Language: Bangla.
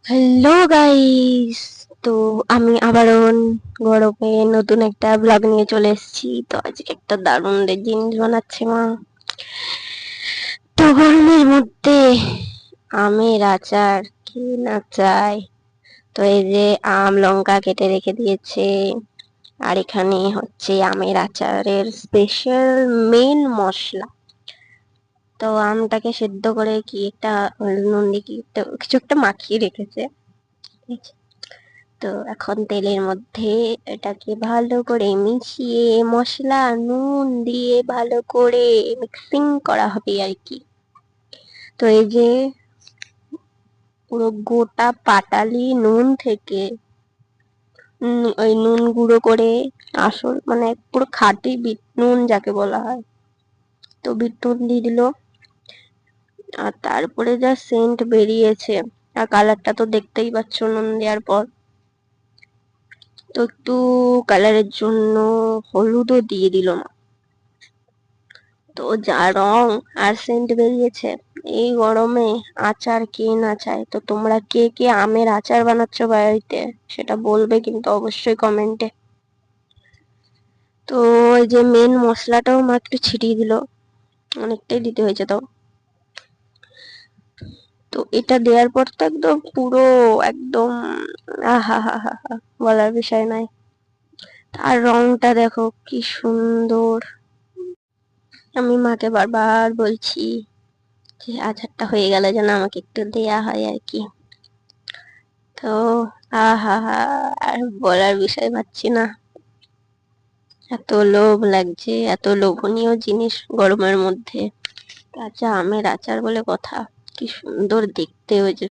Hello guys. তো আমি আবারও গরমে নতুন একটা ব্লগ নিয়ে চলে এসেছি। তো আজকে একটা দারুণ জিনিস বানাচ্ছে মা। তো গরমের মধ্যে আমের আচার কি না চাই। তো এই যে আম লঙ্কা কেটে রেখে দিয়েছে, আর এখানে হচ্ছে আমের আচারের স্পেশাল মেন মশলা। তো আমটাকে সেদ্ধ করে কি একটা নুন দিয়ে কি একটা কিছু একটা মাখিয়ে রেখেছে। তো এখন তেলের মধ্যে এটাকে ভালো করে মিশিয়ে মশলা নুন দিয়ে ভালো করে মিক্সিং করা হবে আর কি। তো এই যে পুরো গোটা পাটালি নুন থেকে ওই নুন গুঁড়ো করে আসল মানে পুরো খাঁটি বিট নুন যাকে বলা হয়, তো বিট নুন দিয়ে দিল। আর তারপরে যা সেন্ট বেরিয়েছে, আর কালারটা তো দেখতেই পাচ্ছ নুন দেওয়ার পর। তো একটু কালারের জন্য হলুদও দিয়ে দিল মা। তো যা রং আর সেন্ট বেরিয়েছে, এই গরমে আচার কে না চায়। তো তোমরা কে কে আমের আচার বানাচ্ছ বাড়িতে সেটা বলবে কিন্তু অবশ্যই কমেন্টে। তো ওই যে মেন মশলাটাও মা একটু ছিটিয়ে দিল, অনেকটাই দিতে হয়েছে তো। তো এটা দেওয়ার পর তো একদম পুরো একদম আহা হা হা হা, বলার বিষয় নাই। আর রংটা দেখো কি সুন্দর। আমি মাকে বারবার বলছি যে আচারটা হয়ে গেলে যেন আমাকে একটু দেয়া হয় আর কি। তো আহা হা, আর বলার বিষয় পাচ্ছি না। এত লোভ লাগছে, এত লোভনীয় জিনিস গরমের মধ্যে। কাঁচা আমের আচার বলে কথা, কি সুন্দর দেখতে হয়েছে।